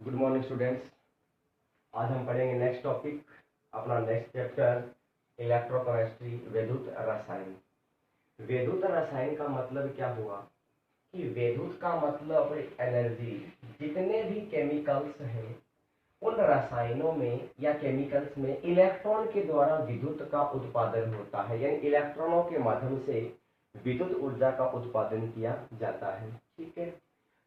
Good morning students. आज हम पढ़ेंगे नेक्स्ट टॉपिक, अपना नेक्स्ट चैप्टर इलेक्ट्रोकेमिस्ट्री, वैद्युत रसायन। वैद्युत रसायन का मतलब क्या हुआ कि वैद्युत का मतलब एनर्जी। जितने भी केमिकल्स हैं उन रसायनों में या केमिकल्स में इलेक्ट्रॉन के द्वारा विद्युत का उत्पादन होता है, यानी इलेक्ट्रॉनों के माध्यम से विद्युत ऊर्जा का उत्पादन किया जाता है। ठीक है,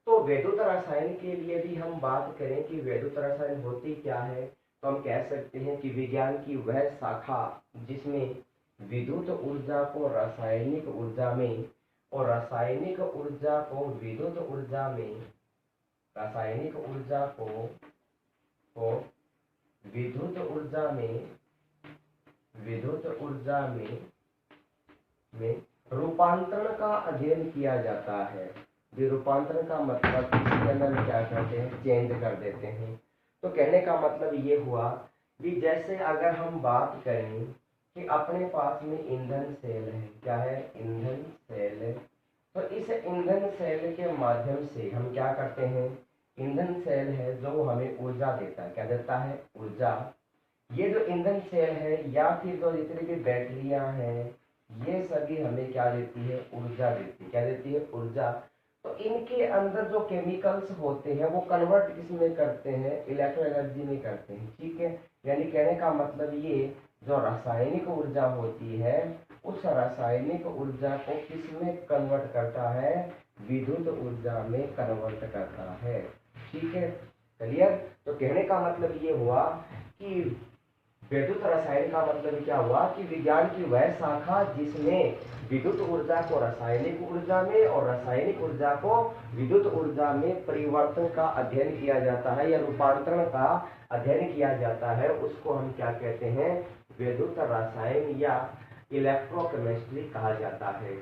तो वैद्युत रसायन के लिए भी हम बात करें कि वैद्युत रसायन होती क्या है, तो हम कह सकते हैं कि विज्ञान की वह शाखा जिसमें विद्युत ऊर्जा को रासायनिक ऊर्जा में और रासायनिक ऊर्जा को विद्युत ऊर्जा में, रासायनिक ऊर्जा को विद्युत ऊर्जा में, विद्युत ऊर्जा में रूपांतरण का अध्ययन किया जाता है। रूपांतरण का मतलब इसके अंदर क्या करते हैं, चेंज कर देते हैं। तो कहने का मतलब ये हुआ कि जैसे अगर हम बात करें कि अपने पास में ईंधन सेल है, क्या है, ईंधन सेल है। तो इस ईंधन सेल के माध्यम से हम क्या करते हैं, ईंधन सेल है जो हमें ऊर्जा देता है। क्या देता है, ऊर्जा। ये जो ईंधन सेल है या फिर जो जितनी भी बैटरियां हैं, ये सभी हमें क्या देती है, ऊर्जा देती है। क्या देती है, ऊर्जा। तो इनके अंदर जो केमिकल्स होते हैं वो कन्वर्ट किस में करते हैं, इलेक्ट्रो एनर्जी में करते हैं। ठीक है, यानी कहने का मतलब ये जो रासायनिक ऊर्जा होती है उस रासायनिक ऊर्जा को किस में कन्वर्ट करता है, विद्युत ऊर्जा में कन्वर्ट करता है। ठीक है, क्लियर। तो कहने का मतलब ये हुआ कि वैद्युत रसायन का मतलब क्या हुआ कि विज्ञान की वह शाखा जिसमें विद्युत ऊर्जा को रासायनिक ऊर्जा में और रासायनिक ऊर्जा को विद्युत ऊर्जा में परिवर्तन का अध्ययन किया जाता है या रूपांतरण का अध्ययन किया जाता है, उसको हम क्या कहते हैं, वैद्युत रसायन या इलेक्ट्रोकेमिस्ट्री कहा जाता है।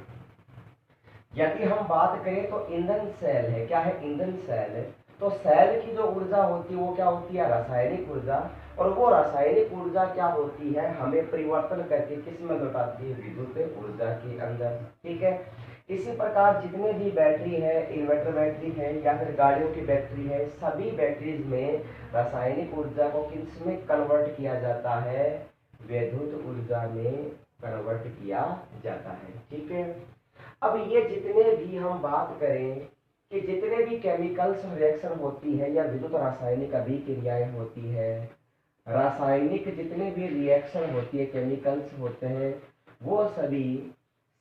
यदि हम बात करें तो ईंधन सेल है, क्या है, ईंधन सेल है। तो सेल की जो ऊर्जा होती है वो क्या होती है, रासायनिक ऊर्जा। और वो रासायनिक ऊर्जा क्या होती है, हमें परिवर्तन करके किस में लौटाती है, विद्युत ऊर्जा के अंदर। ठीक है, इसी प्रकार जितने भी बैटरी है, इन्वर्टर बैटरी है या फिर गाड़ियों की बैटरी है, सभी बैटरीज में रासायनिक ऊर्जा को किस में कन्वर्ट किया जाता है, विद्युत ऊर्जा में कन्वर्ट किया जाता है। ठीक है, अब ये जितने भी हम बात करें कि जितने भी केमिकल्स रिएक्शन होती है या विद्युत रासायनिक अभिक्रियाएं होती है, रासायनिक जितने भी रिएक्शन होती है, केमिकल्स होते हैं, वो सभी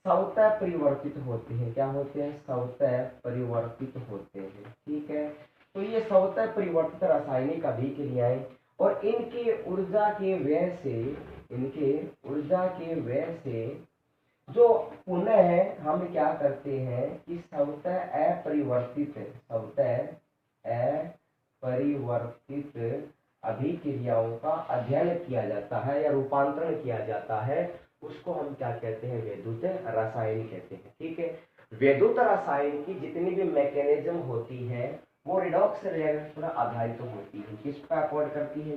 स्वतः परिवर्तित होते हैं। क्या होते हैं, स्वतः परिवर्तित होते हैं। ठीक है, तो ये स्वतः परिवर्तित रासायनिक अभिक्रियाएं और इनके ऊर्जा के व्यय से, इनके ऊर्जा के व्यय से जो पुनः हम क्या करते हैं कि स्वतः अपरिवर्तित, स्वतः अपरिवर्तित अभिक्रियाओं का अध्ययन किया जाता है या रूपांतरण किया जाता है, उसको हम क्या कहते हैं, वैद्युत रसायन कहते हैं। ठीक है, वैद्युत रसायन की जितनी भी मैकेनिज्म होती है वो रिडॉक्स रिएक्शन पर आधारित होती है। किस पर अकॉर्ड करती है,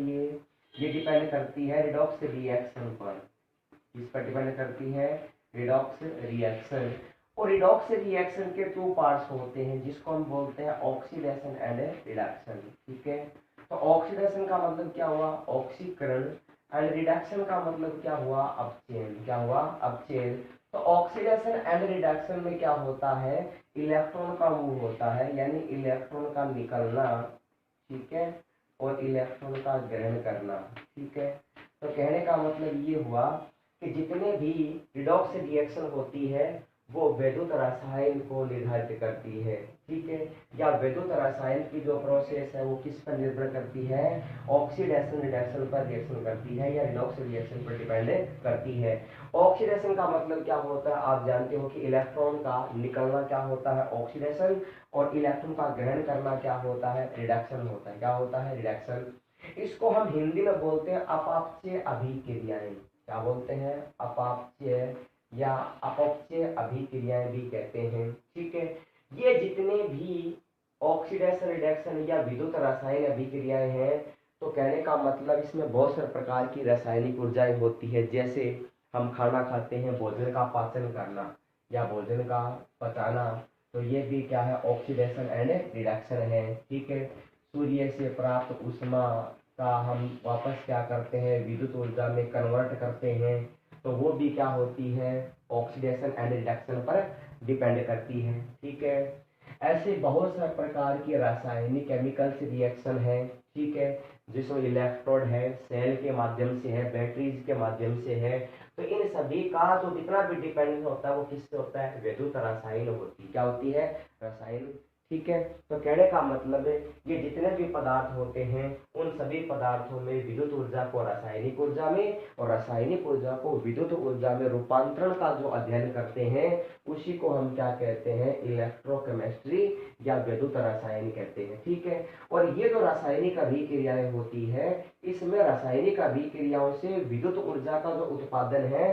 ये डिपेंड करती है रिडॉक्स रिएक्शन पर। किस पर डिपेंड करती है, रिडॉक्स रिएक्शन। और रिडॉक्स रिएक्शन के टू पार्ट्स होते हैं जिसको हम बोलते हैं ऑक्सीडेशन एंड रिडक्शन। ठीक है, तो ऑक्सीडेशन का मतलब क्या हुआ, ऑक्सीकरण, एंड रिडक्शन का मतलब क्या हुआ, अपचयन। क्या हुआ, अपचयन। तो ऑक्सीडेशन एंड रिडक्शन में क्या होता है, इलेक्ट्रॉन का मूव होता है, यानी इलेक्ट्रॉन का निकलना। ठीक है, और इलेक्ट्रॉन का ग्रहण करना। ठीक है, तो कहने का मतलब ये हुआ कि जितने भी रिडॉक्स रिएक्शन होती है वो वैद्युत रसायन को निर्धारित करती है। ठीक है, या वैद्युत रसायन की जो प्रोसेस है वो किस पर निर्भर करती है, ऑक्सीडेशन रिडक्शन पर रिएक्शन करती है या रिडॉक्स रिएक्शन पर डिपेंड करती है। ऑक्सीडेशन का मतलब क्या होता है, आप जानते हो कि इलेक्ट्रॉन का निकलना क्या होता है, ऑक्सीडेशन, और इलेक्ट्रॉन का ग्रहण करना क्या होता है, रिडक्शन होता है। क्या होता है, रिडक्शन। इसको हम हिंदी में बोलते हैं अपापचय अभिक्रियाएं। क्या बोलते हैं, अपापचय या अपक्षय अभिक्रियाएं भी कहते हैं। ठीक है, ये जितने भी ऑक्सीडेशन रिडक्शन या विद्युत रासायनिक अभिक्रियाएं हैं, तो कहने का मतलब इसमें बहुत सारे प्रकार की रासायनिक ऊर्जाएं होती है। जैसे हम खाना खाते हैं, भोजन का पाचन करना या भोजन का पचाना, तो ये भी क्या है, ऑक्सीडेशन एंड रिडक्शन है। ठीक है, सूर्य से प्राप्त ऊष्मा का हम वापस क्या करते हैं, विद्युत ऊर्जा में कन्वर्ट करते हैं, तो वो भी क्या होती है, ऑक्सीडेशन एंड रिडक्शन पर डिपेंड करती है। ठीक है, ऐसे बहुत सारे प्रकार की रासायनिक केमिकल्स रिएक्शन है। ठीक है, जिसमें इलेक्ट्रोड है, सेल के माध्यम से है, बैटरीज के माध्यम से है, तो इन सभी का जो जितना भी डिपेंडेंस होता है वो किससे होता है, विद्युत रसायन होती है। क्या होती है, रसायन। ठीक है, तो कहने का मतलब है ये जितने भी पदार्थ होते हैं उन सभी पदार्थों में विद्युत ऊर्जा को रासायनिक ऊर्जा में और रासायनिक ऊर्जा को विद्युत ऊर्जा में रूपांतरण का जो अध्ययन करते हैं उसी को हम क्या कहते हैं, इलेक्ट्रोकेमिस्ट्री या विद्युत रसायन कहते हैं। ठीक है, और ये जो रासायनिक अभिक्रियाएं होती है इसमें रासायनिक अभिक्रियाओं से विद्युत ऊर्जा का जो उत्पादन है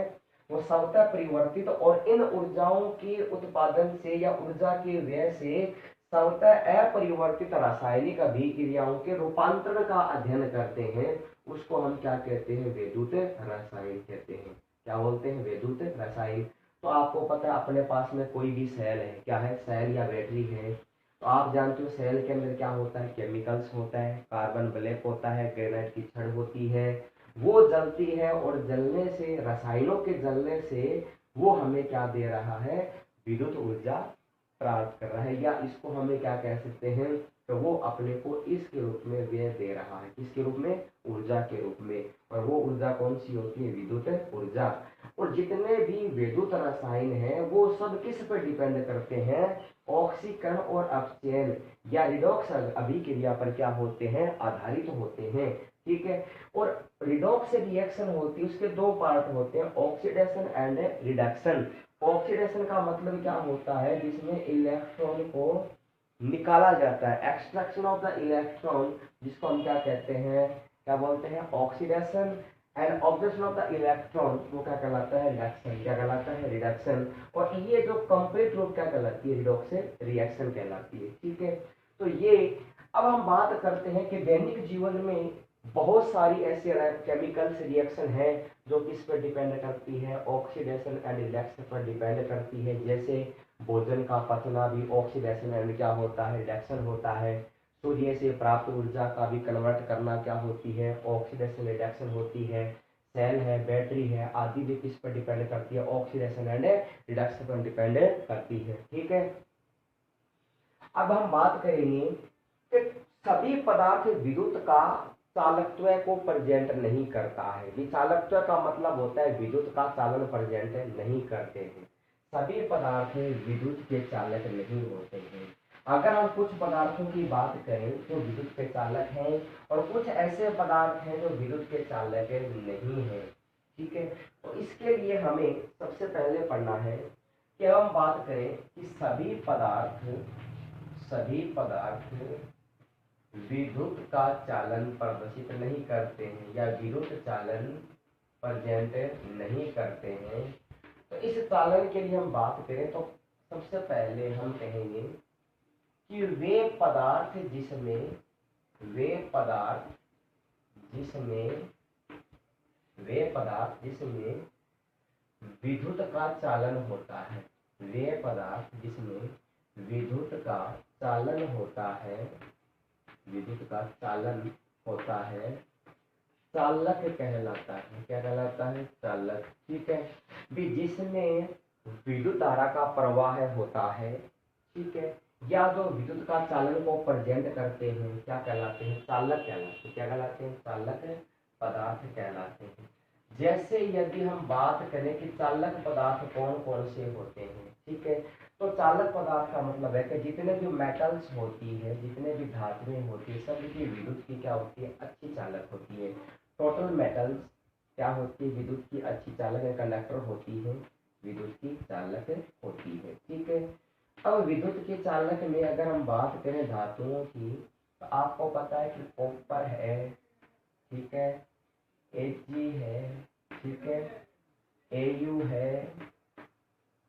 वो स्वतः परिवर्तित और इन ऊर्जाओं के उत्पादन से या ऊर्जा के व्यय से स्वतः अपरिवर्तित रासायनिक अभिक्रियाओं के रूपांतरण का अध्ययन करते हैं, उसको हम क्या कहते हैं, विद्युत रसायन कहते हैं। क्या बोलते हैं, विद्युत रसायन। तो आपको पता है अपने पास में कोई भी सेल है, क्या है, सेल या बैटरी है, तो आप जानते हो सेल के अंदर क्या होता है, केमिकल्स होता है, कार्बन ब्लैक होता है, ग्रेनाइट की छड़ होती है, वो जलती है और जलने से, रसायनों के जलने से वो हमें क्या दे रहा है, विद्युत ऊर्जा प्राप्त कर रहा है, या इसको हमें क्या कह सकते हैं, तो वो अपने को इसके रूप में व्यय दे रहा है, किसके रूप में, ऊर्जा के रूप में। और वो ऊर्जा कौन सी होती है, विद्युत ऊर्जा। और जितने भी विद्युत रसायन हैं वो सब किस पर डिपेंड करते हैं, ऑक्सीकरण और अपचयन या रिडॉक्स अभिक्रिया पर क्या होते हैं, आधारित होते हैं। ठीक है, और रिडॉक्स रिएक्शन होती है उसके दो पार्ट होते हैं, ऑक्सीडेशन एंड रिडक्शन। ऑक्सीडेशन का मतलब क्या होता है, जिसमें इलेक्ट्रॉन को निकाला जाता है, एक्सट्रैक्शन ऑफ द इलेक्ट्रॉन, जिसको हम क्या कहते हैं, क्या बोलते हैं, oxidation. And objection of the electron वो क्या कहलाता है, रिडक्शन। क्या कहलाता है, रिडक्शन। और ये जो कंप्लीट रूप क्या कहलाती है, रिडॉक्स रिएक्शन कहलाती है। ठीक है, तो ये अब हम बात करते हैं कि दैनिक जीवन में बहुत सारी ऐसे केमिकल्स रिएक्शन है जो किस पर डिपेंड करती है, ऑक्सीडेशन एंड रिडक्शन पर डिपेंड करती है। जैसे भोजन का पचना भी ऑक्सीडेशन एंड क्या होता है, रिडक्शन होता है। सूर्य से प्राप्त ऊर्जा का भी कन्वर्ट करना क्या होती है, ऑक्सीडेशन रिडक्शन होती है। सेल है, बैटरी है, आदि भी किस पर डिपेंड करती है, ऑक्सीडेशन एंड रिडक्शन पर डिपेंड करती है। ठीक है, अब हम बात करेंगे कि सभी पदार्थ विद्युत का चालकत्व को प्रेजेंट नहीं करता है। ये चालकत्व का मतलब होता है विद्युत का चालन प्रेजेंट नहीं करते हैं। सभी पदार्थ विद्युत के चालक नहीं होते हैं। अगर हम कुछ पदार्थों की बात करें तो विद्युत के चालक हैं और कुछ ऐसे पदार्थ हैं जो विद्युत के चालक नहीं है। ठीक है, तो इसके लिए हमें सबसे पहले पढ़ना है कि हम बात करें कि सभी पदार्थ विद्युत का चालन प्रदर्शित नहीं करते हैं या विद्युत चालन प्रेजेंट नहीं करते हैं। तो इस चालन के लिए हम बात करें तो सबसे पहले हम कहेंगे कि वे पदार्थ जिसमें विद्युत का चालन होता है, वे पदार्थ जिसमें विद्युत का चालन होता है चालक कहलाता है। क्या कहलाता है, चालक। ठीक है, भी जिसमें विद्युत धारा का प्रवाह होता है, ठीक है, या जो विद्युत का चालन को प्रेजेंट करते हैं क्या कहलाते हैं, चालक कहलाते हैं। क्या कहलाते हैं, चालक पदार्थ कहलाते हैं। जैसे यदि हम बात करें कि चालक पदार्थ कौन कौन से होते हैं, ठीक है, तो चालक पदार्थ का मतलब है कि जितने भी मेटल्स होती है, जितने भी धातुएं होती है, सब की विद्युत की क्या होती है, अच्छी चालक होती है। टोटल मेटल्स क्या होती है, विद्युत की अच्छी चालक है, कंडक्टर होती है, विद्युत की चालक होती है। ठीक है, अब विद्युत के चालक में अगर हम बात करें धातुओं की, तो आपको पता है कि कॉपर है, ठीक है, Ag है, ठीक है, Au है,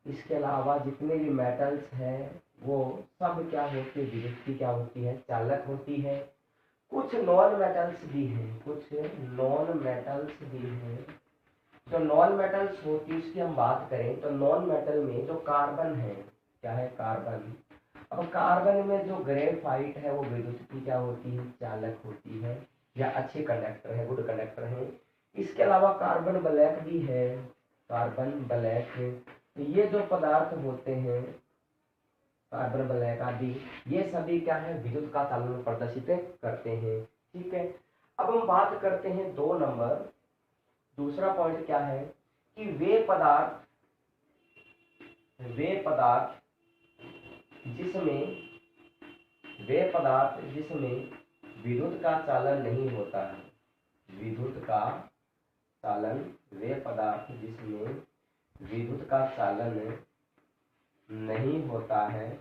इसके अलावा जितने भी मेटल्स हैं वो सब क्या होती है, विद्युत की क्या होती है, चालक होती है। कुछ नॉन मेटल्स भी हैं, जो नॉन मेटल्स होती है उसकी हम बात करें तो नॉन मेटल में जो कार्बन है, क्या है, कार्बन, अब कार्बन में जो ग्रेफाइट है वो विद्युत की क्या होती है, चालक होती है या अच्छे कंडक्टर है, गुड कंडक्टर है। इसके अलावा कार्बन ब्लैक भी है, कार्बन ब्लैक। तो ये जो पदार्थ होते हैं कार्बन ब्लैक आदि, ये सभी क्या है, विद्युत का चालन प्रदर्शित करते हैं। ठीक है, अब हम बात करते हैं 2 नंबर। दूसरा पॉइंट क्या है कि वे पदार्थ जिसमें विद्युत का चालन नहीं होता है, विद्युत का चालन, वे पदार्थ जिसमें विद्युत का चालन नहीं होता है,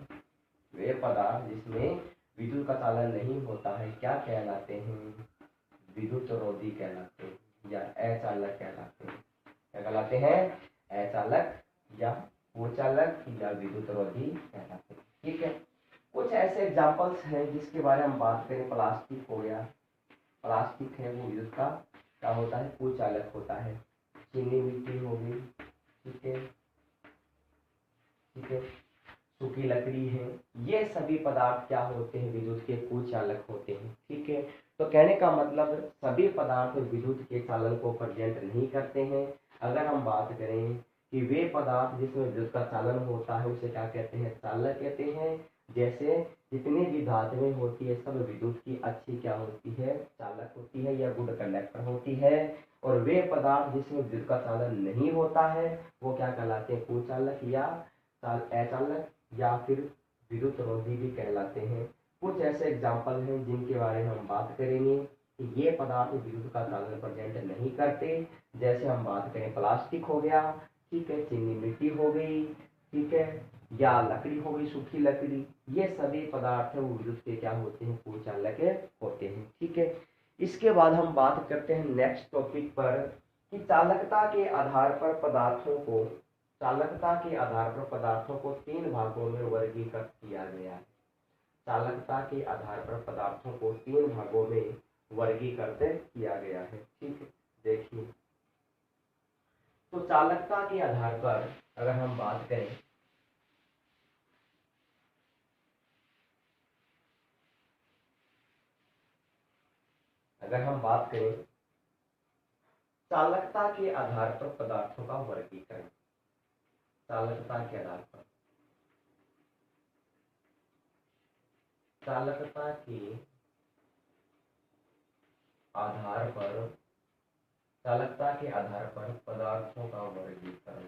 वे पदार्थ जिसमें विद्युत का चालन नहीं होता है क्या कहलाते हैं, विद्युत रोधी कहलाते हैं या अचालक कहलाते हैं। क्या कहलाते हैं, अचालक या कुचालक या विद्युत रोधी कहलाते हैं। ठीक है, कुछ ऐसे एग्जांपल्स हैं जिसके बारे में हम बात करें। प्लास्टिक हो गया, प्लास्टिक है वो विद्युत का क्या होता है, कुचालक होता है। चीनी मिट्टी हो गई, ठीक है, ठीक है, सूखी लकड़ी है, ये सभी पदार्थ क्या होते हैं, विद्युत के कुचालक होते हैं। ठीक है, तो कहने का मतलब सभी पदार्थ विद्युत के चालन को प्रेजेंट नहीं करते हैं। अगर हम बात करें कि वे पदार्थ जिसमें विद्युत का चालन होता है उसे क्या कहते हैं, चालक कहते हैं। जैसे जितनी भी धातुएं होती है सब विद्युत की अच्छी क्या होती है, चालक होती है या गुड कंडक्टर होती है। और वे पदार्थ जिसमें विद्युत का चालन नहीं होता है वो क्या कहलाते हैं, कुचालक या अचालक या फिर विद्युत रोधी भी कहलाते हैं। कुछ ऐसे एग्जाम्पल हैं जिनके बारे में हम बात करेंगे कि ये पदार्थ विद्युत का चालन प्रेजेंट नहीं करते। जैसे हम बात करें प्लास्टिक हो गया, ठीक है, चीनी मिट्टी हो गई, ठीक है, या लकड़ी हो गई, सूखी लकड़ी, ये सभी पदार्थ है वो विद्युत के क्या होते हैं, कुचालक होते हैं। ठीक है, इसके बाद हम बात करते हैं नेक्स्ट टॉपिक पर कि चालकता के आधार पर पदार्थों को 3 भागों में वर्गीकृत किया गया है। चालकता के आधार पर पदार्थों को 3 भागों में वर्गीकृत किया गया है। ठीक है, देखिए, तो चालकता के आधार पर अगर हम बात करें, चालकता के आधार पर पदार्थों का वर्गीकरण, चालकता के आधार पर चालकता के आधार पर पदार्थों का वर्गीकरण,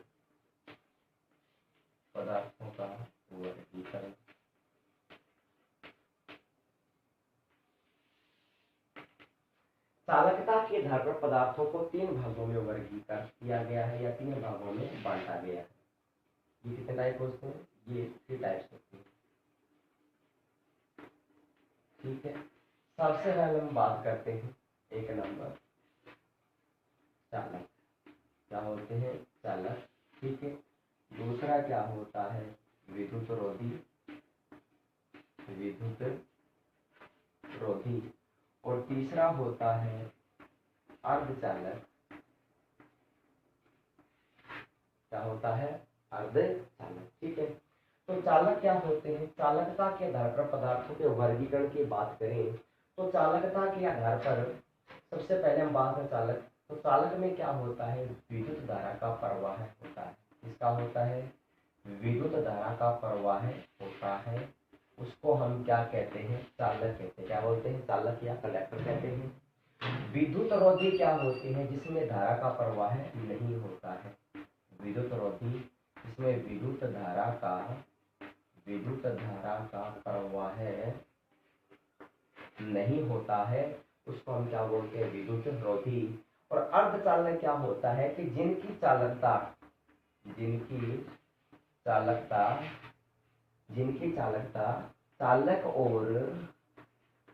चालकता के आधार पर पदार्थों को 3 भागों में वर्गीकृत किया गया है या 3 भागों में बांटा गया है। ये कितने टाइप होते हैं, ये 3 टाइप्स होते हैं। ठीक है, सबसे पहले हम बात करते हैं 1 नंबर चालक, क्या होते हैं, चालक। ठीक है, दूसरा क्या होता है, विद्युत रोधी, और तीसरा होता है अर्धचालक, क्या होता है, अर्धचालक। ठीक है, तो चालक क्या होते हैं, चालकता के आधार पर पदार्थों के वर्गीकरण की बात करें तो चालकता के आधार पर सबसे पहले हम बात करें चालक, तो चालक में क्या होता है, विद्युत धारा का प्रवाह होता है। इसका होता है, विद्युत धारा का प्रवाह होता है, उसको हम क्या कहते हैं, चालक कहते हैं। क्या बोलते हैं, चालक या कंडक्टर कहते हैं। विद्युत रोधी क्या होती है, जिसमें धारा का प्रवाह नहीं होता है। विद्युत रोधी जिसमें विद्युत धारा का प्रवाह नहीं होता है उसको हम क्या बोलते हैं, विद्युत रोधी। और अर्धचालक क्या होता है कि जिनकी चालकता चालक और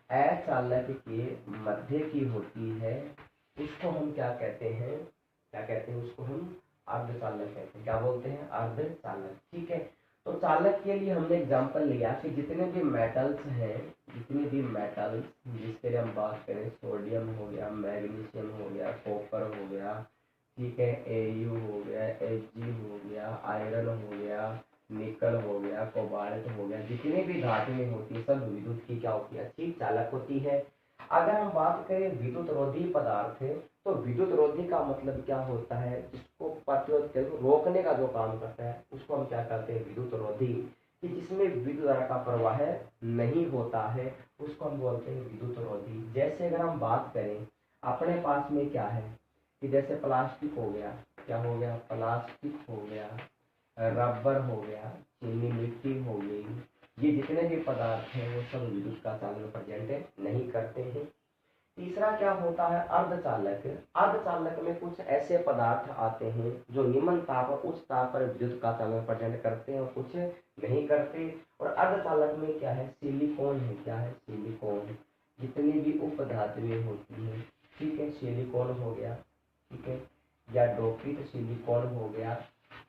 अचालक के मध्य की होती है, उसको हम क्या कहते हैं, उसको हम अर्धचालक कहते हैं। क्या बोलते हैं, अर्धचालक। ठीक है, तो चालक के लिए हमने एग्जांपल लिया कि जितने भी मेटल्स हैं, जिसके लिए हम बात करें, सोडियम हो गया, मैग्नीशियम हो गया, कॉपर हो गया, ठीक है, Au हो गया, Ag हो गया, आयरन हो गया, निकल हो गया, कोबाल्ट हो गया, जितनी भी धातुएं होती है सब विद्युत की क्या होती है, अच्छी चालक होती है। अगर हम बात करें विद्युत रोधी पदार्थ है, तो विद्युत रोधी का मतलब क्या होता है, जिसको प्रतिरोध रोकने का जो काम करता है उसको हम क्या कहते हैं, विद्युत रोधी। कि जिसमें विद्युत धारा का प्रवाह नहीं होता है उसको हम बोलते हैं विद्युत रोधी। जैसे अगर हम बात करें अपने पास में क्या है, कि जैसे प्लास्टिक हो गया, क्या हो गया, प्लास्टिक हो गया, रबर हो गया, चीनी मिट्टी हो गई, ये जितने भी पदार्थ हैं वो सब विद्युत का चालन प्रेजेंट नहीं करते हैं। तीसरा क्या होता है, अर्धचालक। अर्धचालक में कुछ ऐसे पदार्थ आते हैं जो निम्न ताप और उच्च ताप पर विद्युत का चालन प्रेजेंट करते हैं और कुछ नहीं करते। और अर्धचालक में क्या है, सिलिकॉन है, क्या है, सिलिकॉन। जितनी भी उपधातुएं होती हैं, ठीक है, सिलिकॉन हो गया, ठीक है, या डोपित सिलिकॉन हो गया,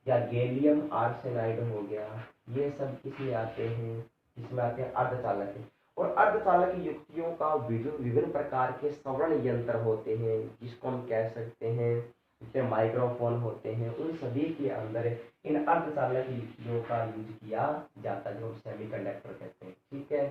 या गैलियम आर्सेनाइड हो गया, ये सब किसमें आते हैं, इसमें आते हैं अर्धचालक है। और अर्धचालक युक्तियों का विभिन्न प्रकार के सवर्ण यंत्र होते हैं, जिसको हम कह सकते हैं जैसे माइक्रोफोन होते हैं, उन सभी के अंदर इन अर्धचालक युक्तियों का यूज किया जाता है, जो सेमीकंडक्टर कहते हैं, ठीक है।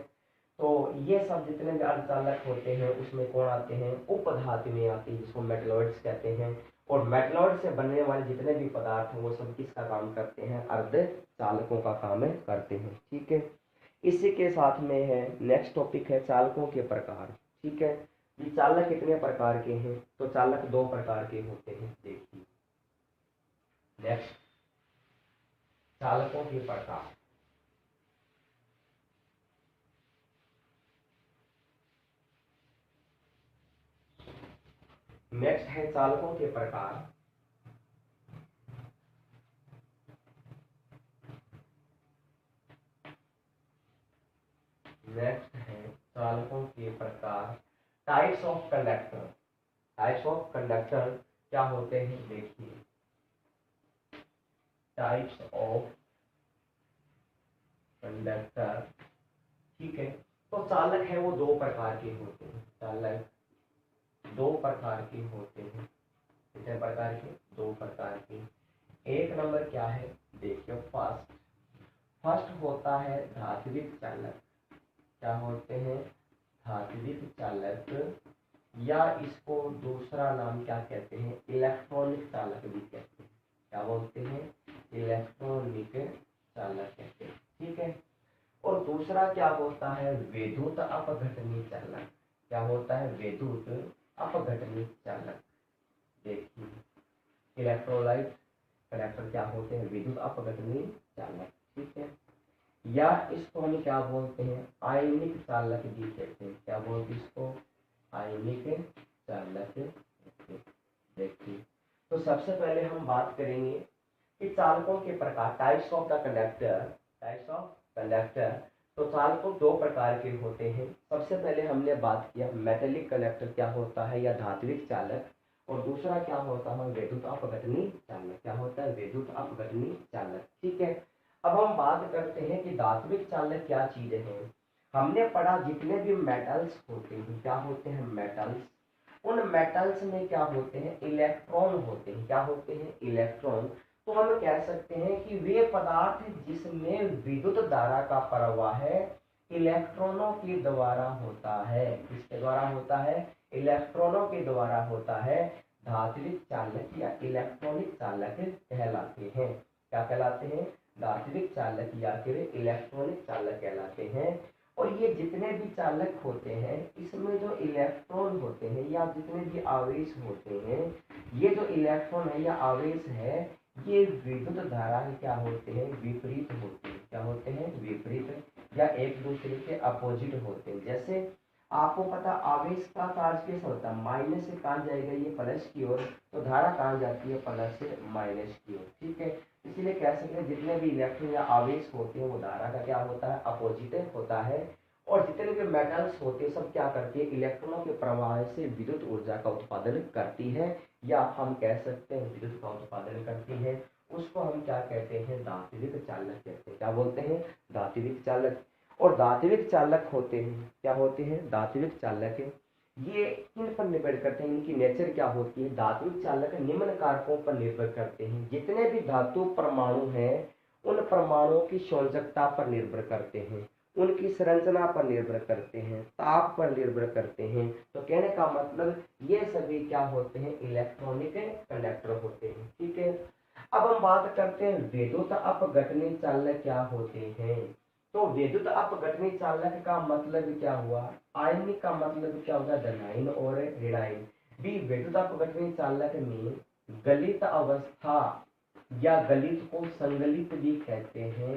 तो ये सब जितने भी अर्धचालक होते हैं उसमें कौन आते हैं, उपधातुएं आती हैं, जिसको मेटलॉइड्स कहते हैं। और मेटलॉइड से बनने वाले जितने भी पदार्थ हैं वो सब किसका काम करते हैं, अर्धचालकों का काम करते हैं, ठीक है। इसी के साथ में है नेक्स्ट टॉपिक है चालकों के प्रकार, ठीक है। ये चालक कितने प्रकार के हैं, तो चालक दो प्रकार के होते हैं, देखिए नेक्स्ट, चालकों के प्रकार। नेक्स्ट है चालकों के प्रकार। नेक्स्ट है चालकों के प्रकार, types of conductor. Types of conductor क्या होते हैं, देखिए टाइप्स ऑफ कंडक्टर, ठीक है। तो चालक है वो दो प्रकार के होते हैं, चालक दो प्रकार के होते हैं, कितने प्रकार के, दो प्रकार के। एक नंबर क्या है, देखिए फर्स्ट, फर्स्ट होता है धात्विक चालक। क्या होते हैं, धात्विक चालक, या इसको दूसरा नाम क्या कहते हैं, इलेक्ट्रॉनिक चालक भी कहते हैं। क्या बोलते हैं, इलेक्ट्रॉनिक चालक कहते हैं, ठीक है। और दूसरा क्या होता है, विद्युत अपघटनी चालक। क्या होता है, विद्युत अपघटनी चालक। देखिए इलेक्ट्रोलाइट कंडक्टर क्या होते हैं, विद्युत अपघटनी चालक, ठीक है। या इसको हम क्या बोलते हैं, आयनिक चालक भी कहते हैं। क्या बोलते हैं इसको, आयनिक चालक। देखिए तो सबसे पहले हम बात करेंगे कि चालकों के प्रकार, types of the conductor. Types of conductor, तो चालकों दो प्रकार के होते हैं। सबसे पहले हमने बात किया मेटेलिक कंडक्टर क्या होता है, या धात्विक चालक। और दूसरा क्या होता है, विद्युत अपघटनी चालक। क्या होता है, विद्युत अपघटनी चालक, ठीक है। अब हम बात करते हैं कि धात्विक चालक क्या चीज है। हमने पढ़ा जितने भी मेटल्स होते हैं, क्या होते हैं, मेटल्स, उन मेटल्स में क्या होते हैं, इलेक्ट्रॉन होते हैं। क्या होते हैं, इलेक्ट्रॉन। तो हम कह सकते हैं कि वे पदार्थ जिसमें विद्युत धारा का प्रवाह है इलेक्ट्रॉनों के द्वारा होता है। किसके द्वारा होता है, इलेक्ट्रॉनों के द्वारा होता है, धात्विक चालक या इलेक्ट्रॉनिक चालक कहलाते हैं। क्या कहलाते हैं, धात्विक चालक या फिर इलेक्ट्रॉनिक चालक कहलाते हैं। और ये जितने भी चालक होते हैं इसमें जो इलेक्ट्रॉन होते हैं या जितने भी आवेश होते हैं, ये जो इलेक्ट्रॉन है या आवेश है ये विद्युत धारा के क्या होते हैं, विपरीत होते हैं। क्या होते हैं, विपरीत, या एक दूसरे के अपोजिट होते हैं। जैसे आपको पता आवेश का चार्ज कैसा होता है, माइनस से कहाँ जाएगा, ये प्लस की ओर, तो धारा कहाँ जाती है, प्लस से माइनस की ओर, ठीक है। इसीलिए कह सकते हैं जितने भी इलेक्ट्रॉन या आवेश होते हैं वो धारा का क्या होता है, अपोजिट होता है। और जितने भी मेटल्स होते हैं सब क्या करती है, इलेक्ट्रॉनों के प्रवाह से विद्युत ऊर्जा का उत्पादन करती है, या हम कह सकते हैं विद्युत का उत्पादन करती है। उसको हम क्या कहते हैं, धात्विक चालक कहते हैं। क्या बोलते हैं, धात्विक चालक। और धात्विक चालक होते हैं, क्या होते हैं, धात्विक चालक ये किन पर निर्भर करते हैं, इनकी नेचर क्या होती है। धात्विक चालक निम्न कारकों पर निर्भर करते हैं। जितने भी धातु परमाणु हैं उन परमाणुओं की संयोजकता पर निर्भर करते हैं, उनकी संरचना पर निर्भर करते हैं, ताप पर निर्भर करते हैं। तो कहने का मतलब ये सभी क्या होते हैं, इलेक्ट्रॉनिक कंडक्टर होते हैं। ठीक है, अब हम बात करते हैं विद्युत अपघटनी चालक क्या होते हैं। तो विद्युत अपघटनी चालक का मतलब क्या हुआ, आयनिक का मतलब क्या होगा, धनायन और ऋणायन। भी विद्युत अपघटनी चालक में गलित अवस्था या गलित को संगलित भी कहते हैं,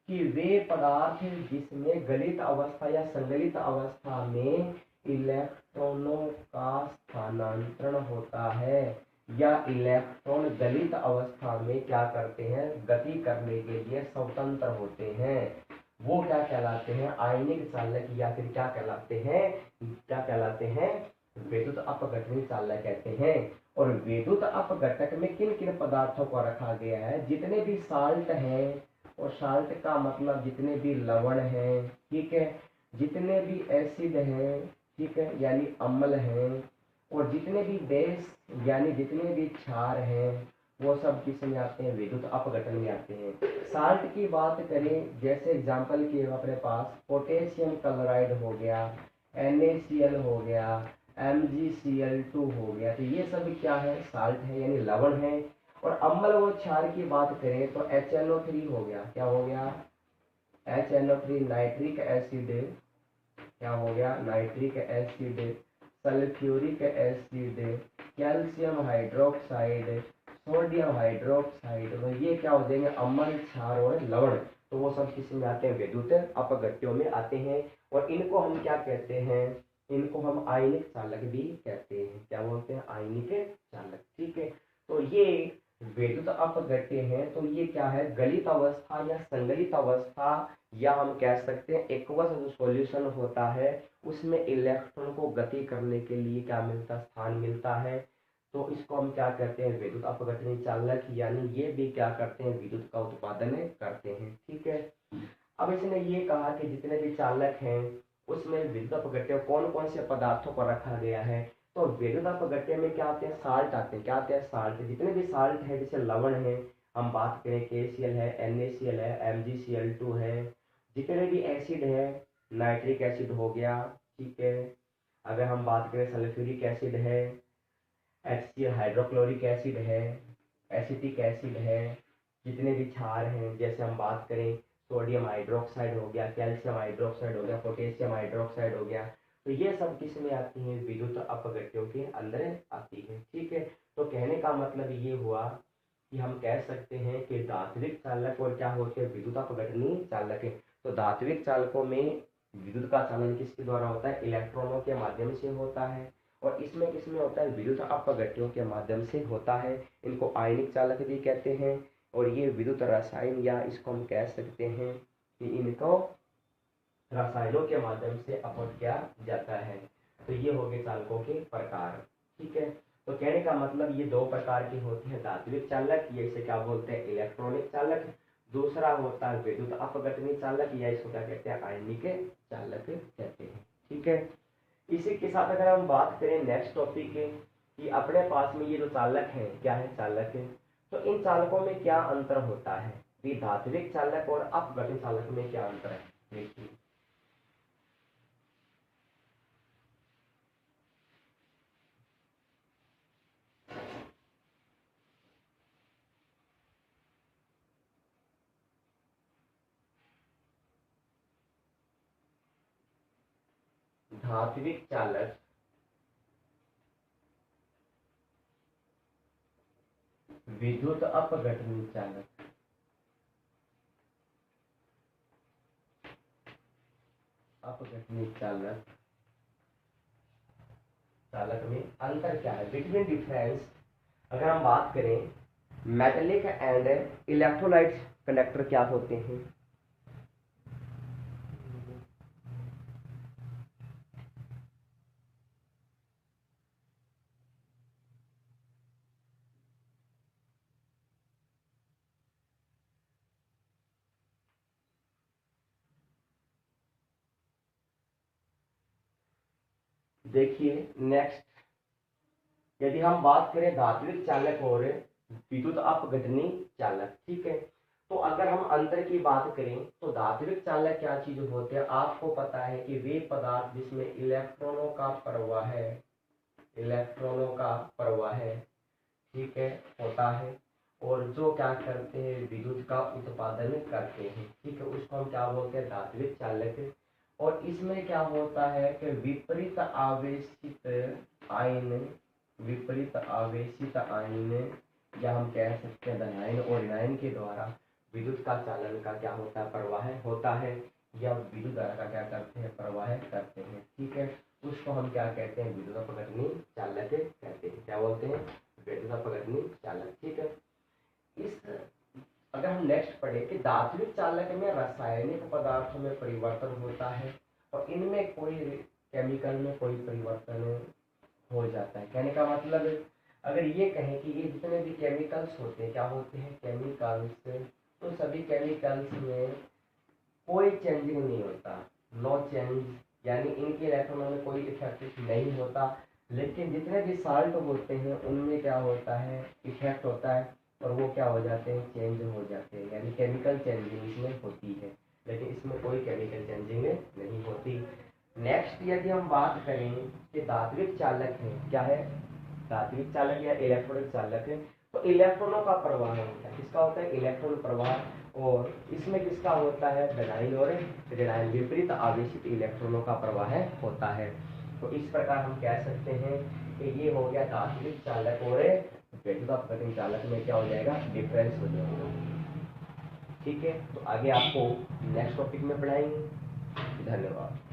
कि वे पदार्थ जिसमें गलित अवस्था या संगलित अवस्था में इलेक्ट्रॉनों का स्थानांतरण होता है, या इलेक्ट्रॉन गलित अवस्था में क्या करते हैं, गति करने के लिए स्वतंत्र होते हैं, वो क्या कहलाते हैं, आयनिक चालक, या फिर क्या कहलाते हैं, विद्युत अपघटनी चालक कहते हैं। और विद्युत अपघटक में किन किन पदार्थों को रखा गया है, जितने भी साल्ट हैं, और साल्ट का मतलब जितने भी लवण हैं, ठीक है, जितने भी एसिड हैं, ठीक है, यानी अम्ल हैं, और जितने भी बेस यानी जितने भी क्षार हैं, वो सब किस में आते हैं, विद्युत अपघटन में आते हैं। साल्ट की बात करें, जैसे एग्जांपल के अपने पास पोटेशियम क्लोराइड हो गया, NaCl हो गया, MgCl2 हो गया, तो ये सब क्या है, साल्ट है यानी लवण है। और अम्ल व क्षार की बात करें तो HNO3 हो गया, क्या हो गया, HNO3 नाइट्रिक एसिड, क्या हो गया, nitric acid, sulphuric acid, calcium hydroxide, sodium hydroxide, ये क्या हो जाएंगे, अम्ल क्षार और लवण। तो वो सब किस में आते हैं, विद्युत अपघट्यों में आते हैं। और इनको हम क्या कहते हैं, इनको हम आयनिक चालक भी कहते हैं। क्या बोलते हैं, आयनिक चालक। ठीक है, तो ये विद्युत अपघट्य हैं, तो ये क्या है, गलित अवस्था या संगलित अवस्था, या हम कह सकते हैं एक्वस जो सॉल्यूशन होता है उसमें इलेक्ट्रॉन को गति करने के लिए क्या मिलता, स्थान मिलता है। तो इसको हम क्या कहते हैं, विद्युत अपघटनी चालक, यानी ये भी क्या करते हैं, विद्युत का उत्पादन करते हैं। ठीक है, अब इसने ये कहा कि जितने भी चालक हैं उसमें विद्युत अपघट्य कौन कौन से पदार्थों को रखा गया है। तो विद्युत अपघट्य में क्या आते हैं, साल्ट आते हैं, क्या आते हैं, साल्ट। जितने भी साल्ट है, जैसे लवण है, हम बात करें KCl है, NaCl है, MgCl2 है, जितने भी एसिड है, नाइट्रिक एसिड हो गया, ठीक है, अगर हम बात करें सल्फ्यूरिक एसिड है, HCl हाइड्रोक्लोरिक एसिड है, एसिटिक एसिड है, जितने भी क्षार हैं, जैसे हम बात करें सोडियम हाइड्रोक्साइड हो गया, कैल्शियम हाइड्रोक्साइड हो गया, पोटेशियम हाइड्रोक्साइड हो गया, तो ये सब किस में आती हैं, विद्युत अपघट्यों के अंदर आती है। ठीक है, तो कहने का मतलब ये हुआ कि हम कह सकते हैं कि धात्विक चालक और क्या होते हैं, विद्युत अपघटनी चालक है। तो धात्विक चालकों में विद्युत का चालन किसके द्वारा होता है, इलेक्ट्रॉनों के माध्यम से होता है। और इसमें किसमें होता है, विद्युत अपघट्यों के माध्यम से होता है। इनको आयनिक चालक भी कहते हैं। और ये विद्युत रसायन, या इसको हम कह सकते हैं कि इनको रसायनों के माध्यम से अपघट किया जाता है। तो ये हो गए चालकों के प्रकार। ठीक है, तो कहने का मतलब ये दो प्रकार की होती है, धात्विक चालक, ये इसे क्या बोलते हैं, इलेक्ट्रॉनिक चालक। दूसरा होता है विद्युत अपघटनी चालक, या इसको क्या कहते हैं, आयनिक चालक कहते हैं। ठीक है, इसी के साथ अगर हम बात करें नेक्स्ट टॉपिक के, कि अपने पास में ये जो चालक है, क्या है, चालक है, तो इन चालकों में क्या अंतर होता है, कि धात्विक चालक और अपघटन चालक में क्या अंतर है, देखिए। धात्विक चालक विद्युत अपघटनी चालक, अपघटनी चालक, चालक में अंतर क्या है, बिटवीन डिफरेंस। अगर हम बात करें मेटेलिक एंड इलेक्ट्रोलाइट कंडक्टर क्या होते हैं। देखिए नेक्स्ट, यदि हम बात करें धात्विक चालक और विद्युत अपघटनी चालक, ठीक है, तो अगर हम अंतर की बात करें तो धात्विक चालक क्या चीज होते हैं, आपको पता है कि वे पदार्थ जिसमें इलेक्ट्रॉनों का प्रवाह है, इलेक्ट्रॉनों का प्रवाह है, ठीक है, होता है, और जो क्या करते हैं, विद्युत का उत्पादन करते हैं, ठीक है, उसको हम क्या बोलते हैं, धात्विक चालक। और इसमें क्या होता है कि विपरीत आवेशित आयन, विपरीत आवेशित आयन, या हम कह सकते हैं धनायन और ऋणायन के द्वारा विद्युत का चालन का क्या होता है, प्रवाह होता है, या विद्युत धारा का क्या करते हैं, प्रवाह करते हैं, ठीक है, उसको हम क्या कहते हैं, विद्युत अपघटनी चालक कहते हैं। क्या बोलते हैं, विद्युत अपघटनी चालक, ठीक है। इस अगर हम नेक्स्ट पढ़े कि धात्विक चालक में रासायनिक पदार्थों में परिवर्तन होता है और इनमें कोई केमिकल में कोई परिवर्तन हो जाता है। कहने का मतलब अगर ये कहें कि ये जितने भी केमिकल्स होते हैं, क्या होते हैं, केमिकल्स, तो सभी केमिकल्स में कोई चेंजिंग नहीं होता, नो चेंज, यानी इनके इलेक्ट्रॉनों में कोई इफेक्ट नहीं होता। लेकिन जितने भी साल्ट होते हैं उनमें क्या होता है, इफेक्ट होता है, और वो क्या हो जाते हैं, चेंज हो जाते हैं, यानी केमिकल चेंजिंग इसमें होती है, लेकिन इसमें कोई केमिकल चेंजिंग नहीं होती। नेक्स्ट यदि हम बात करें कि धात्विक चालक है, क्या है, धात्विक चालक या इलेक्ट्रॉनिक चालक है, तो इलेक्ट्रॉनों का प्रवाह होता है, किसका होता है, इलेक्ट्रॉन प्रवाह, और इसमें किसका होता है, धनायन और ऋणायन, विपरीत आवेशित इलेक्ट्रॉनों का प्रवाह होता है। तो इस प्रकार हम कह सकते हैं कि ये हो गया धात्विक चालक और विद्युत अपघटन चालक में क्या हो जाएगा, डिफरेंस हो जाएगा, ठीक है। तो आगे आपको नेक्स्ट टॉपिक में पढ़ाएंगे। धन्यवाद।